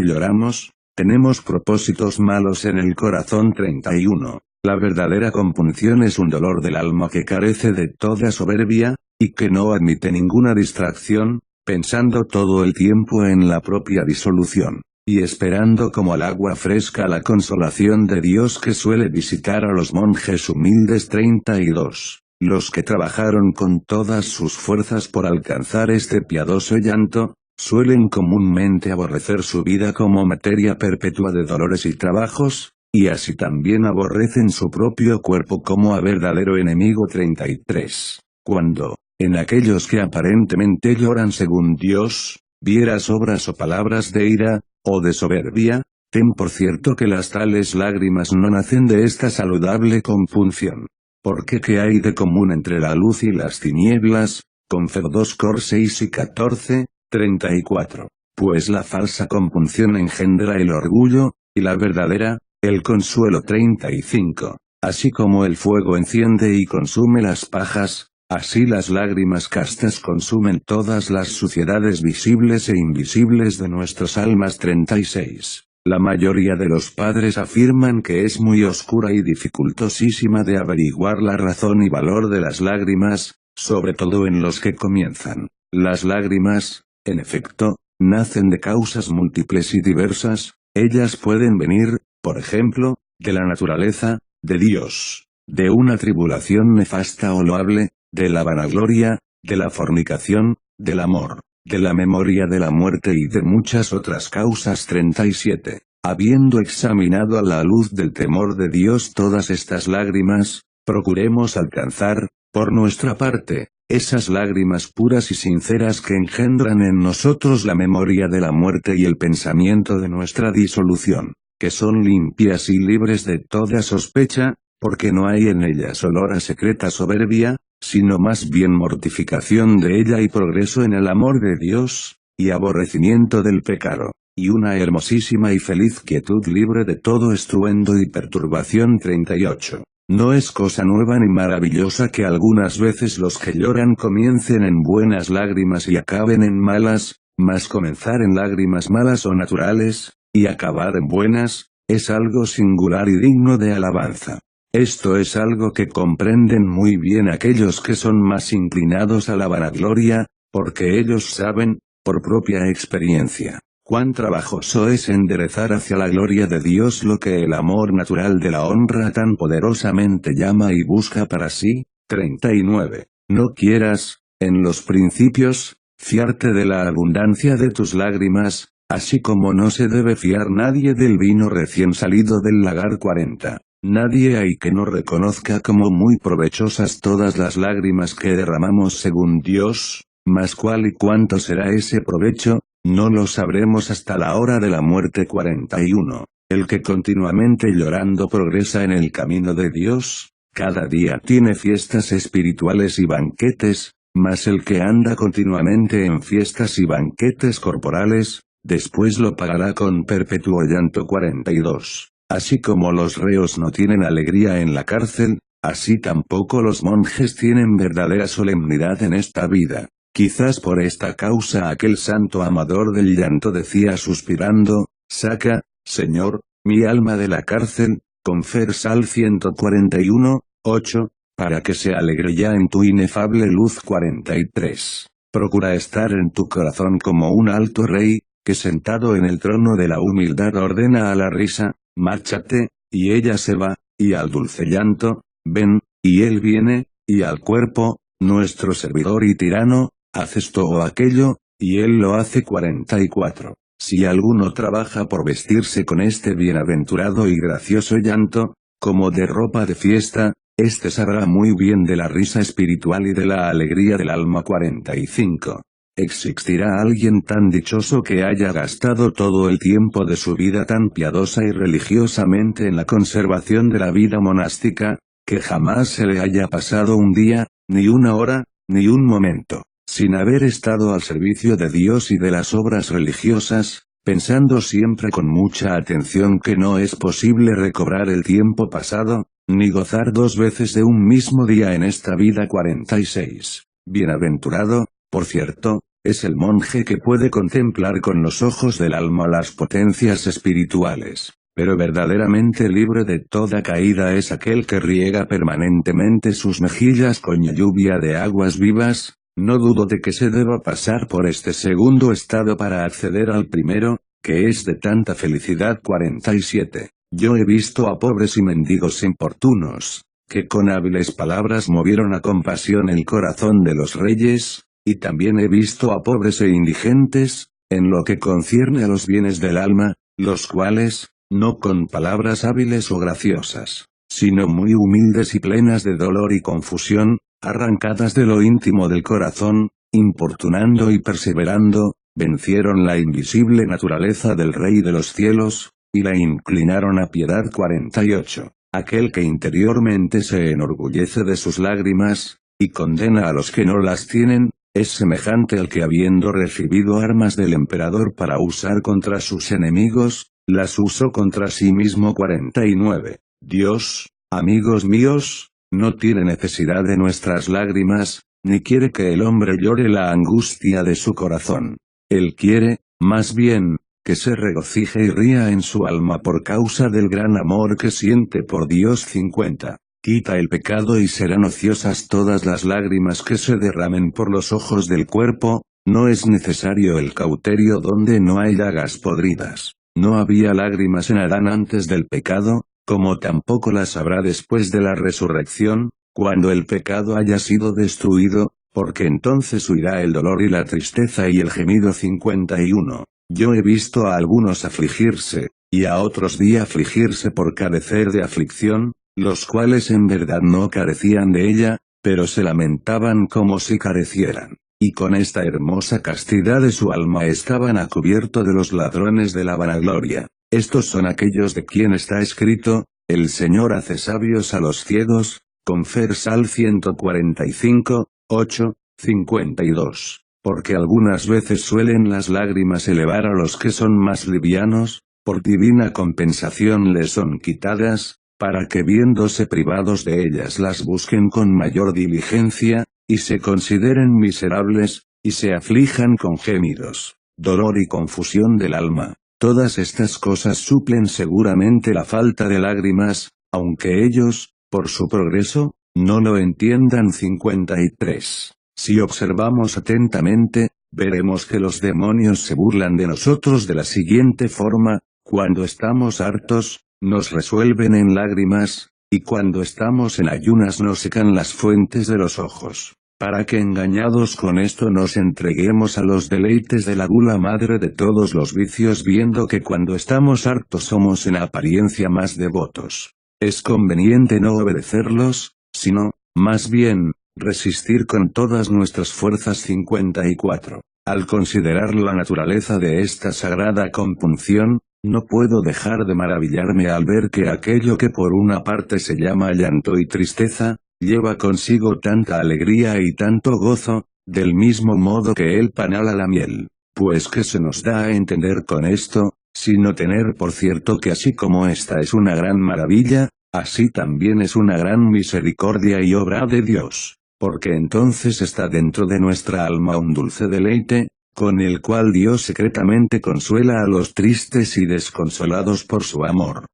S1: lloramos, tenemos propósitos malos en el corazón. 31. La verdadera compunción es un dolor del alma que carece de toda soberbia, y que no admite ninguna distracción, pensando todo el tiempo en la propia disolución, y esperando como al agua fresca la consolación de Dios que suele visitar a los monjes humildes. 32. Los que trabajaron con todas sus fuerzas por alcanzar este piadoso llanto, suelen comúnmente aborrecer su vida como materia perpetua de dolores y trabajos, y así también aborrecen su propio cuerpo como a verdadero enemigo. 33. Cuando, en aquellos que aparentemente lloran según Dios, vieras obras o palabras de ira, o de soberbia, ten por cierto que las tales lágrimas no nacen de esta saludable compunción. Porque ¿qué hay de común entre la luz y las tinieblas? Confer 2 Cor 6 y 14, 34. Pues la falsa compunción engendra el orgullo, y la verdadera, el consuelo. 35. Así como el fuego enciende y consume las pajas, así las lágrimas castas consumen todas las suciedades visibles e invisibles de nuestras almas. 36. La mayoría de los padres afirman que es muy oscura y dificultosísima de averiguar la razón y valor de las lágrimas, sobre todo en los que comienzan. Las lágrimas, en efecto, nacen de causas múltiples y diversas. Ellas pueden venir, por ejemplo, de la naturaleza, de Dios, de una tribulación nefasta o loable, de la vanagloria, de la fornicación, del amor, de la memoria de la muerte y de muchas otras causas. 37. Habiendo examinado a la luz del temor de Dios todas estas lágrimas, procuremos alcanzar, por nuestra parte, esas lágrimas puras y sinceras que engendran en nosotros la memoria de la muerte y el pensamiento de nuestra disolución, que son limpias y libres de toda sospecha, porque no hay en ellas olor a secreta soberbia, sino más bien mortificación de ella y progreso en el amor de Dios, y aborrecimiento del pecado, y una hermosísima y feliz quietud libre de todo estruendo y perturbación. 38. No es cosa nueva ni maravillosa que algunas veces los que lloran comiencen en buenas lágrimas y acaben en malas, mas comenzar en lágrimas malas o naturales, y acabar en buenas, es algo singular y digno de alabanza. Esto es algo que comprenden muy bien aquellos que son más inclinados a la vanagloria, porque ellos saben, por propia experiencia, cuán trabajoso es enderezar hacia la gloria de Dios lo que el amor natural de la honra tan poderosamente llama y busca para sí. 39. No quieras, en los principios, fiarte de la abundancia de tus lágrimas, así como no se debe fiar nadie del vino recién salido del lagar. 40. Nadie hay que no reconozca como muy provechosas todas las lágrimas que derramamos según Dios, mas cuál y cuánto será ese provecho, no lo sabremos hasta la hora de la muerte. 41. El que continuamente llorando progresa en el camino de Dios, cada día tiene fiestas espirituales y banquetes, mas el que anda continuamente en fiestas y banquetes corporales, después lo pagará con perpetuo llanto. 42. Así como los reos no tienen alegría en la cárcel, así tampoco los monjes tienen verdadera solemnidad en esta vida. Quizás por esta causa aquel santo amador del llanto decía suspirando, saca, Señor, mi alma de la cárcel, confer Sal 141, 8, para que se alegre ya en tu inefable luz. 43. Procura estar en tu corazón como un alto rey, que sentado en el trono de la humildad ordena a la risa, márchate, y ella se va, y al dulce llanto, ven, y él viene, y al cuerpo, nuestro servidor y tirano, haz esto o aquello, y él lo hace. 44. Si alguno trabaja por vestirse con este bienaventurado y gracioso llanto, como de ropa de fiesta, este sabrá muy bien de la risa espiritual y de la alegría del alma. 45. ¿Existirá alguien tan dichoso que haya gastado todo el tiempo de su vida tan piadosa y religiosamente en la conservación de la vida monástica, que jamás se le haya pasado un día, ni una hora, ni un momento, sin haber estado al servicio de Dios y de las obras religiosas, pensando siempre con mucha atención que no es posible recobrar el tiempo pasado, ni gozar dos veces de un mismo día en esta vida? 46. Bienaventurado, por cierto, es el monje que puede contemplar con los ojos del alma las potencias espirituales, pero verdaderamente libre de toda caída es aquel que riega permanentemente sus mejillas con lluvia de aguas vivas. No dudo de que se deba pasar por este segundo estado para acceder al primero, que es de tanta felicidad. 47. Yo he visto a pobres y mendigos importunos, que con hábiles palabras movieron a compasión el corazón de los reyes, y también he visto a pobres e indigentes, en lo que concierne a los bienes del alma, los cuales, no con palabras hábiles o graciosas, sino muy humildes y plenas de dolor y confusión, arrancadas de lo íntimo del corazón, importunando y perseverando, vencieron la invisible naturaleza del Rey de los cielos, y la inclinaron a piedad. 48. Aquel que interiormente se enorgullece de sus lágrimas, y condena a los que no las tienen, es semejante al que habiendo recibido armas del emperador para usar contra sus enemigos, las usó contra sí mismo. 49. Dios, amigos míos, no tiene necesidad de nuestras lágrimas, ni quiere que el hombre llore la angustia de su corazón. Él quiere, más bien, que se regocije y ría en su alma por causa del gran amor que siente por Dios. 50. Quita el pecado y serán ociosas todas las lágrimas que se derramen por los ojos del cuerpo. No es necesario el cauterio donde no hay llagas podridas. No había lágrimas en Adán antes del pecado, como tampoco las habrá después de la resurrección, cuando el pecado haya sido destruido, porque entonces huirá el dolor y la tristeza y el gemido. 51. Yo he visto a algunos afligirse, y a otros afligirse por carecer de aflicción, los cuales en verdad no carecían de ella, pero se lamentaban como si carecieran, y con esta hermosa castidad de su alma estaban a cubierto de los ladrones de la vanagloria. Estos son aquellos de quien está escrito, el Señor hace sabios a los ciegos, confer Sal 145, 8, 52. Porque algunas veces suelen las lágrimas elevar a los que son más livianos, por divina compensación les son quitadas, para que viéndose privados de ellas las busquen con mayor diligencia, y se consideren miserables, y se aflijan con gemidos, dolor y confusión del alma. Todas estas cosas suplen seguramente la falta de lágrimas, aunque ellos, por su progreso, no lo entiendan. 53. Si observamos atentamente, veremos que los demonios se burlan de nosotros de la siguiente forma: cuando estamos hartos, nos resuelven en lágrimas, y cuando estamos en ayunas nos secan las fuentes de los ojos, para que engañados con esto nos entreguemos a los deleites de la gula madre de todos los vicios, viendo que cuando estamos hartos somos en apariencia más devotos. Es conveniente no obedecerlos, sino, más bien, resistir con todas nuestras fuerzas. 54. Al considerar la naturaleza de esta sagrada compunción, No puedo dejar de maravillarme al ver que aquello que por una parte se llama llanto y tristeza, lleva consigo tanta alegría y tanto gozo, del mismo modo que el panal a la miel. Pues que se nos da a entender con esto, sino tener por cierto que así como esta es una gran maravilla, así también es una gran misericordia y obra de Dios, porque entonces está dentro de nuestra alma un dulce deleite, con el cual Dios secretamente consuela a los tristes y desconsolados por su amor.